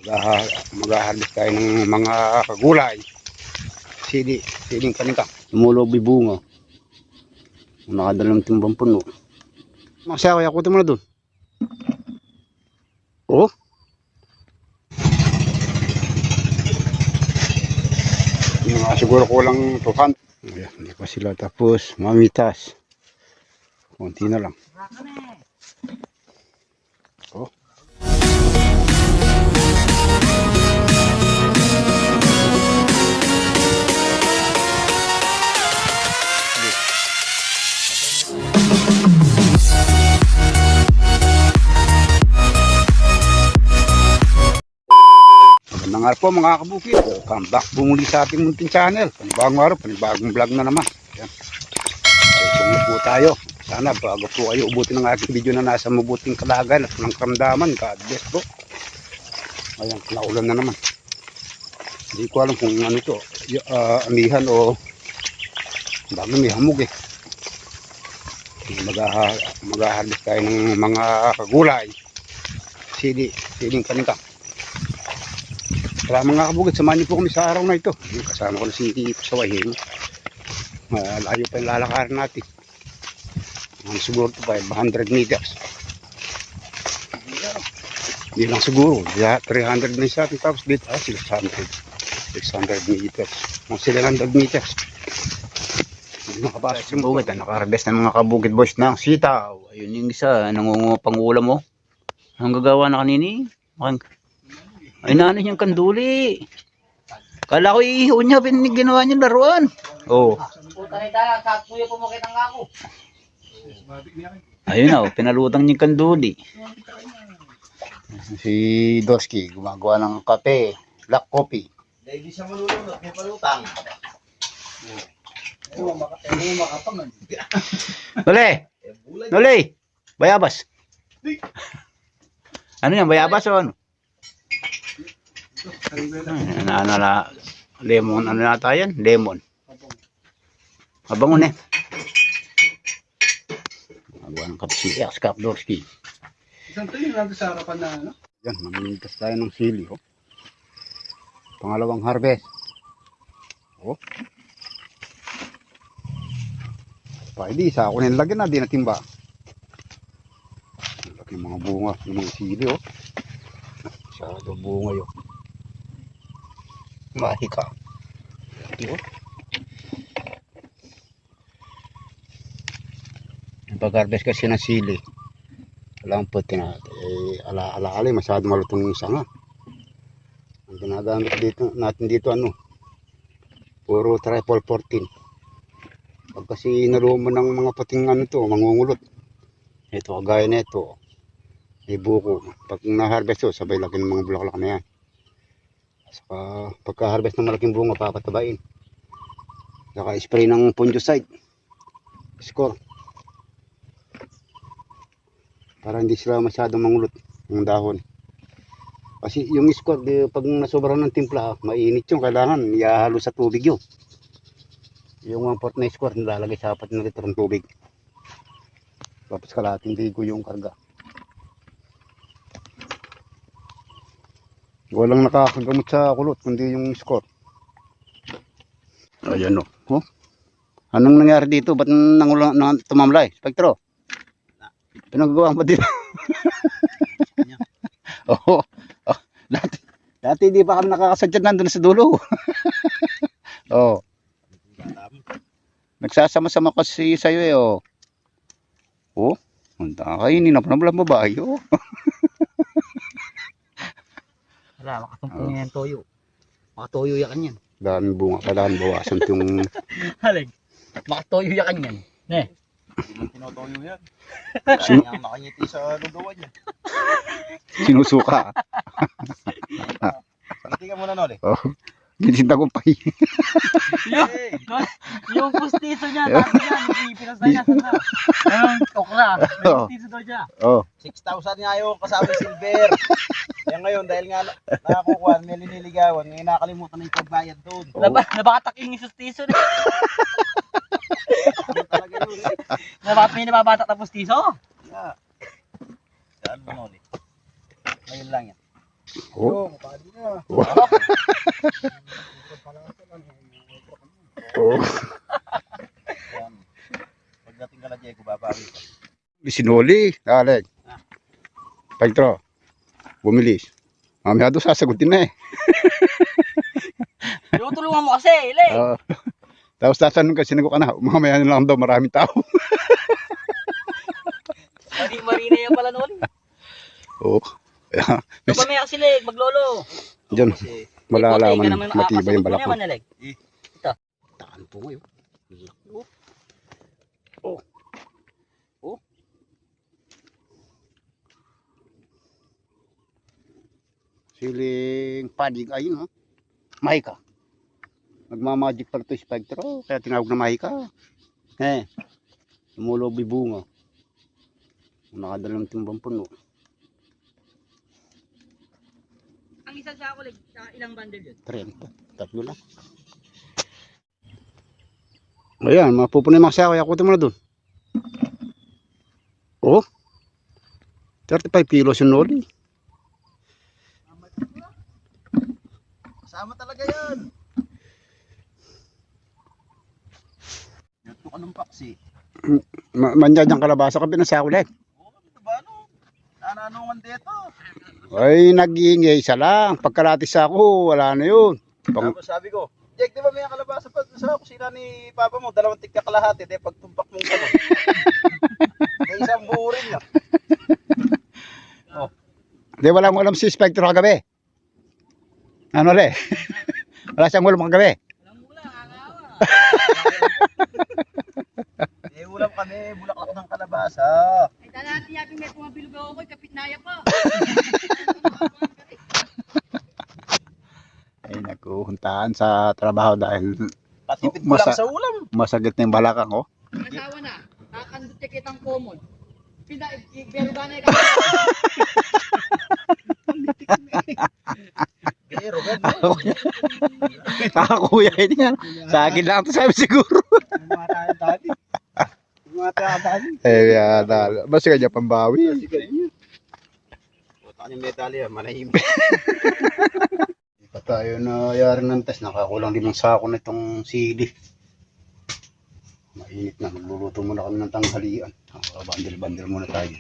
Mag-harvest tayo ng mga gulay. Siling kanika. Tumulob yung bunga. Nakadalang timbang puno. Masaya, yakutin mo na dun. Oh. Siguro kulang 200. Ayan, hindi pa sila tapos mamitas. Konti na lang. Oh. Magandang araw po mga kabukid. Welcome back po muli sa ating munting channel. Panibagong araw, panibagong vlog na naman. Ayan. Ay, po tayo. Sana bago po kayo ubutin ng aking video na nasa mabuting kalagayan at walang karamdaman. God bless po. Ayan, naulan na naman. Hindi ko alam kung ano ito. Amihan o bago may hamog eh. Mag-harvest tayo ng mga gulay. Siling kanika. Kaya mga kabukid, samahan niyo po kami sa araw na ito. Kasama ko na si Sawahin. Layo pa yung lalakarin natin. Siguro ito 500 meters. Hindi lang siguro. 300 na isa. Tapos dito 600 meters. 700 meters. Hindi nakapasok yung bukid. Nakaharvest ng mga kabukid boys ng sitaw. Ayun yung isa. Nangungupang ulam mo. Ang gagawa na kanini. Ay nanay niyang kanduli. Kala ko iihaw niya, ginawa niya laruan. Oh. Ayun na, pinalutang niyang kanduli. Si Doski, gumagawa ng kape, black coffee. Hindi siya malulunod, may palutang. Dali! Dali! Bayabas! Ano yan, bayabas o ano? Lemon, ano nata yan? Lemon. Mabangon eh. Magawa ng kapsi. Kapdorski. Isang tuloy lang sa harapan na ano? Yan, maminitas tayo ng sili. Oh. Pangalawang harvest. Oh. Pwede, isa ako na lagyan na, di natin ba? Laki mga bunga, yung mga sili. Oh. Masyado bunga yun. Mahika. Ito. Pag-harvest kasi ng sili. Alam po ala-ala masyado malutong yung sanga. Ang ginagamit dito natin dito ano. Puro triple 14. Pag kasi nalumo ng mga pating ano to, mangungulot. Ito kagaya nito. May buko. Pag na-harvest to, sabay laki ng mga bulaklak na yan. Saka pagka-harvest ng malaking bunga, papatabain. Saka spray ng fungicide. Score. Para hindi sila masyadong mangulot ng dahon. Kasi yung score, pag nasobrahan ng timpla, mainit yung kailangan. Ihahalo sa tubig yun. Yung 1/4 na score, nilalagay sa 4 na litro ng tubig. Tapos kalahating ligo yung karga. Walang nakakagamot sa kulot, kundi yung score. Ayan o. Oh. Anong nangyari dito? Ba't tumamlay? Spektro? Pinagagawa ba dito? Oo. Oh. Dati di pa kami nakakasadyan nandun sa dulo. Oo. Nagsasama-sama kasi sa'yo eh. Oh. Oh. Punta kainin na panabalang babae. Oh. Wala, makatumpong yan toyo. Makatoyo yakan yan. Daming bunga, kailangan bawasan yung... Halig, makatoyo yakan yan. Ne? Hindi mo tinotoyo yan. Kaya nga makangiti sa lugawan yan. Sinusuka. Ngiti ka muna Noli. Oh. Ginisinta ko pa Yung pustiso niya, dati yan, ipinasa niya sa ayun, okra. May pustiso daw siya. Oh. 6,000 nga yung kasama silver. Yan ngayon, dahil nga nakakukuha, may liniligawan, ngayon nakakalimutan na yung pagbayad doon. Oh. Nabataking yung pustiso na. May nababatak na pustiso? Yeah. Saan mo Noli? Ngayon lang yan. Oh. Yung, padi na. Oh. Yan. Pagdating ka na, Diego, babawi ka. Sinuli. Alek. Pagtro. Bumilis. Mamaya doon sasagutin na eh. Tinutulungan mo kasi, Ile. Oo. Tapos tatanong ka, sinagot ka na. Mamaya na lang daw, maraming tao. Mali na yan pala noon. Oo. Doon mamaya kasi, Leg, maglolo. Diyan, Kasi, malalaman matibay yung balak ko. Leg. Taan po ngayon. Siling padig ayun ha. Mahika. Nagmamagic pala ito si Spectro. Kaya tinawag na Mahika. Tumulob yung bunga. Nakadalang timbang puno. Ang isa sa ako, Leg, ilang bundle yun? 30. Tatlo lang. Ayan, mapupunin mga siya. Kaya kutin mo na dun. Oh. 35 kilos yung noli. kasama talaga yan. Yuto ka ng paksi. Manyadyang kalabasa ka binasa ulit. Oo, ito ba ano? Nananungan dito. Ay, nag-iingay isa lang. Pagkalatis ako, wala na yun. Tapos sabi ko, Jack, di ba may kalabasa pa sa kusina ni Papa mo? 2 tigka kalahati. Di pagtumpak mo yung may isang buo rin niya. Di, wala mo alam si Spectre kagabi. Ano le? Wala siyang ulam kagabi. Walang mula, kakawa. Ulam kami, bulaklak ng kalabasa. Ay, dalating yakin may pumabilog ako, kapit naya pa. Ay, nakuhuntaan sa trabaho dahil Patipid ko lang sa ulam. masagit na yung balakang ko. Asawa na, kakandot niya kitang common. Pero ba na ikaw? Pero, gano'n. Kuya, hindi yan. Sa akin lang ito sabi siguro. Mga tayo mga tayo. Basta kanya pambawi. Puta ka yung medalya, manahim. Hindi pa tayo nayari ng test. Nakakulang 5 sako na itong sili. Mainit na. Magluluto muna kami ng tanghalian. Bandil-bandil muna tayo.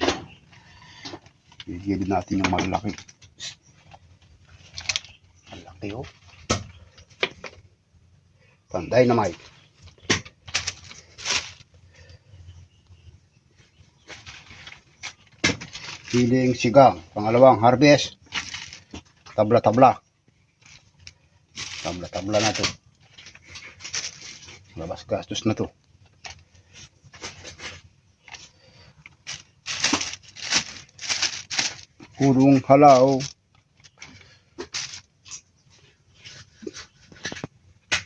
Bigyan din natin yung malaki. Malaki oh. Panday na Mike. Siling sigang. Pangalawang harvest. Tabla-tabla. Tabla-tabla na to. Labas gastos na to. Purong halaw.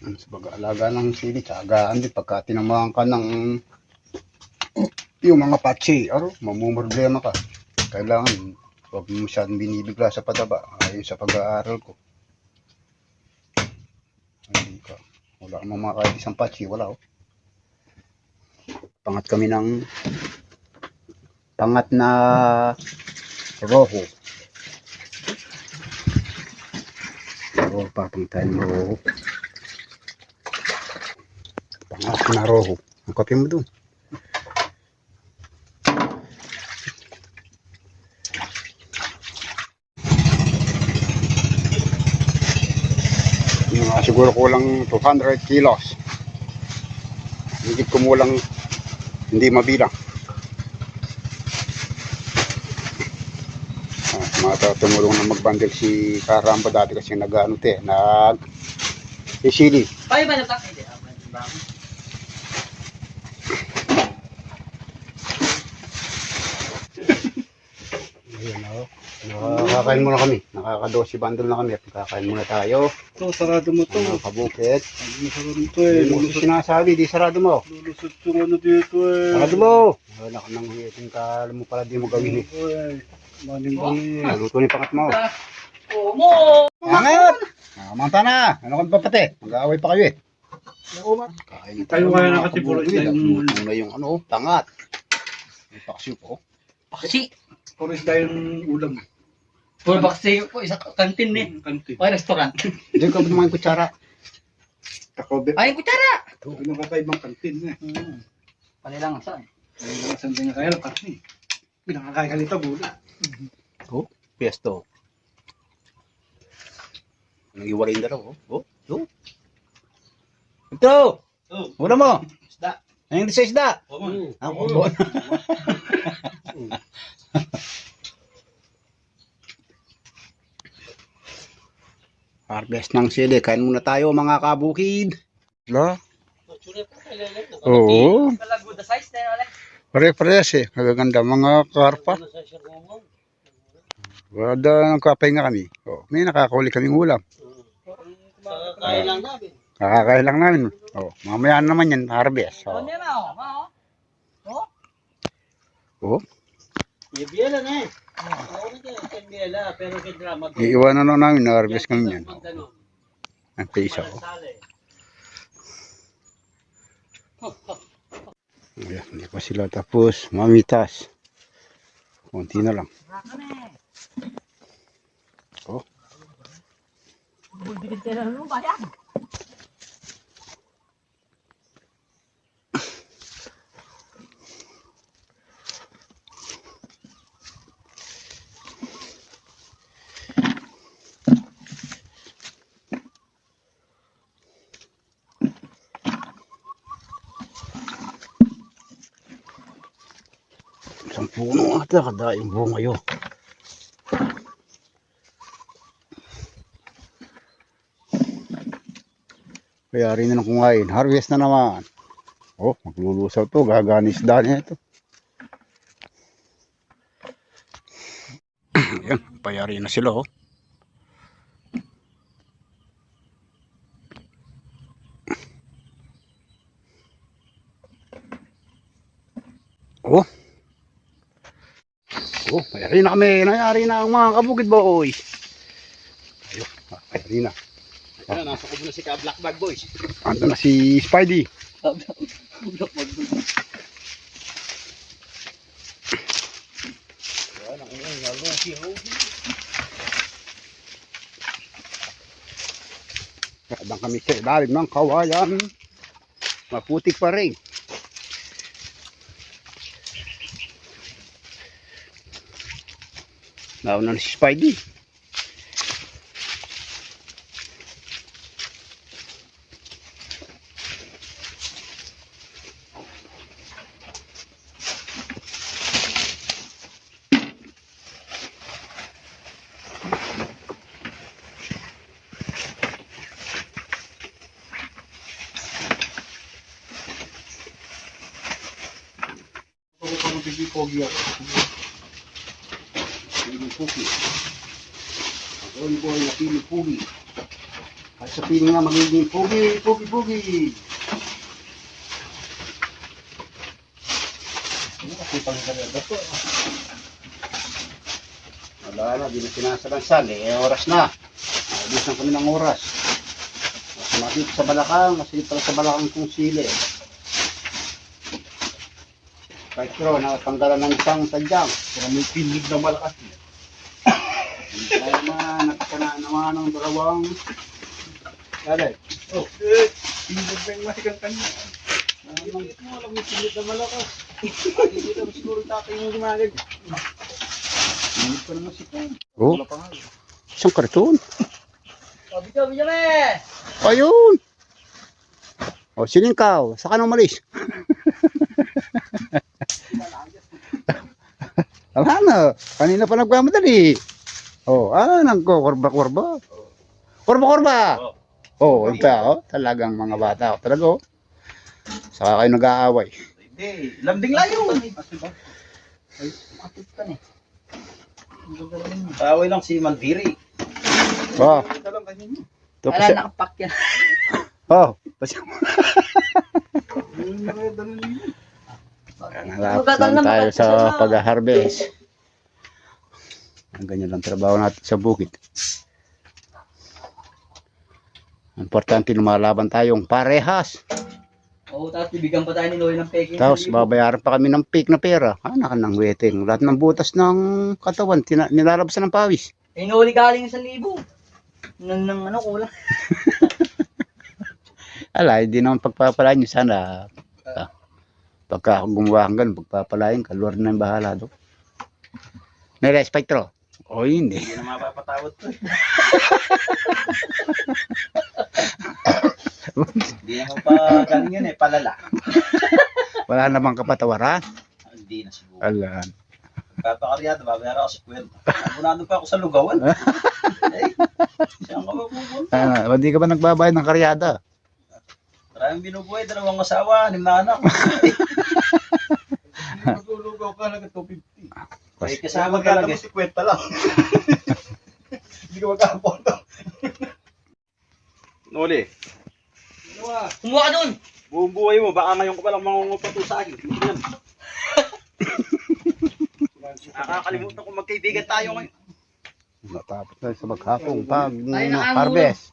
Sa pag-aalaga ng sili, tsagaan din pagka tinamahan ka ng yung mga patsi, mamumroblema ka. Kailangan huwag mo masyadong binibigla sa pataba. Ayon sa pag-aaral ko. Hindi ka. Wala kang mga kahit isang patsi, wala oh. Pangat kami ng pangat na roho. Roho, papang tayo ng roho. Pangat na roho. Ang kape mo doon. Siguro kulang 200 kilos. Higit kumulang hindi mabilang. Tumulong na magbandel si Karamba dati kasi sisili. Paano ba nagtak? Hindi, Ayan o. Nakakain muna kami. Nakaka-12 bundle na kami at kakain muna tayo. Ito, sarado mo to. Mga kabukit. Sarado mo to eh. Hindi mo sinasabi, di sarado mo. Lulusot yung ano dito eh. Sarado mo! Wala ka nang hiyating ka, alam mo pala di mo gawin eh. Maning-bali. Luto ni pangat mo. Omo! Angat! Nakamanta na! Ano kang papate? Mag-aaway pa kayo eh. Kain Tayo kaya na kasi puro isda yung- Luto na yung ano, tangat. May paksyo po. Paksi! Puro isda yung ulam. Puro bakse po, isang kantin eh. Kantin. O restaurant. Hindi ko mga kutsara. Takobe. Ay, kutsara! Ano kakaibang kantin eh. Panilang asa eh. Ay, saan din kaya lang kantin. Pinakakain ka nito, bula. Oh, pesto. Anong iwalay na raw? Oh, oh. Ito! Oh, Una mo! isda. Ayun sa isda! Omon. Ako bon. Harvest ng sili. Kain muna tayo mga kabukid. La? Oo. Palago the size na yun. Pare-parehas eh. Magaganda mga karpa. Wala nagkapahinga kami. Oh, may nakakahuli kaming ulam. Kakain lang namin. Kakakain lang namin. Oh, mamaya naman yan, harvest. O, Oh. niya na o. O? Oh, Ibiela na eh. Oo na dyan, ibiela. Pero kaya mag- iiwanan na namin, na-harvest kami yan. Magdano. Ang pisa ko. Sale. Ayan, hindi pa sila tapos. Mamitas. Kunti na lang. Raka na eh. Oh, Bugdikit ka na nung bayan. isang puno ata kada yung bunga yun. Kaya rin na ng kumain. Harvest na naman. Oh, maglulusaw to. Gaganis daan ito. Ayan, payari na sila oh. Oh. Oh, payari na kami. Nayari na ang mga kabukid boys. Ayun, payari na. Ayun, nasa kubo na si Ka-Black Bag Boys. Ando na si Spidey. Kadang kami sa ilalim ng kawayan. Maputik pa rin. Nauna na si Spidey. Ako pa magpipipogi ako. Pugi. Ako yung boy na pili pugi. At sa pili nga magiging pugi, pugi, pugi. Wala na, di na sinasalansan eh. Oras na. Alis na kami ng oras. Masilip sa balakang, masilip pala sa balakang kong sili. Kahit pero, natanggalan ng isang sadyang. Kaya may pinig na malakas. Kaya na, nakasana naman ng dalawang. Kaya, Oh, pinig na yung masikang kanya. Pinig mo, alam mo yung pinig na malakas. Dito mo siguro tatay mo gumagag. hindi pa naman si Ken. Oh, Wala pa nga. isang karton. O, bidyo me! Ayun! O, siningkaw. Saka nang malis. Wala na. Kanina pa nagmamadali. O, nagko-korba-korba. Korba-korba! O, ito, talagang mga bata. Talaga, o. Saka kayo nag-aaway. Hindi, lambing layo. Kapit ka na eh. Away lang si Mandiri. O, Dalang kanina. ito Wala kasi. nakapak yan. O, kasi. Yung mga dalang nila. Nalapit lang tayo sa pag-harvest. Ang ganyan lang trabaho natin sa bukid. Importante lumalaban tayong parehas. Oo, tapos bibigyan pa tayo ni Loy ng peking. Tapos babayaran pa kami ng fake na pera. Anak ng weteng. Lahat ng butas ng katawan, nilalabasan ng pawis. Inuli galing 1,000. Nang ano, kulang. Ala, hindi naman pagpapalain nyo. Sana, pagka gumawa kang ganun, pagpapalain ka, Lord na yung bahala doon. May respectro? O hindi. Hindi na mapapatawad to. Hindi naman pa galing yun palala. Wala namang kapatawaran. Hindi na siguro. Ala. Pagpapakaryado, babayaran ako sa kwenta. Abunado pa ako sa lugawan. Saan ka ba pupunta? Hindi ka ba nagbabayad ng karyada? Maraming binubuhay, 2 asawa, 5 anak. Magulugaw ka lang 250. May kasama ka lang. 50 lang. Hindi ka magkakapunta. Noli. Kumuha ka dun! Buong buhay mo, baka ngayon ko palang mangungupato sa akin. Nakakalimutan kung magkaibigan tayo ngayon. Matapos na sa maghapong pag Tayo na harvest.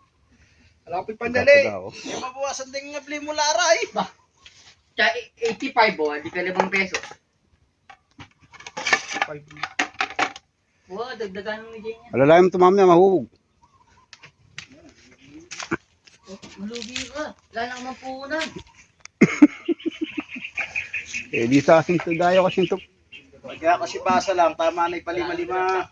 Malapit pandali. Yung mabawasan din ng bli mo laray. Tsaka 85 oh, hindi ka 5 pesos. Wow, dagdagan mo ni Jane yan. Alalayan mo ito mamaya, mahuhug. Malugi ka. Wala na naman punan. Di sa aking dayo kasi ito. Pagka kasi basa lang, tama na ipalima-lima.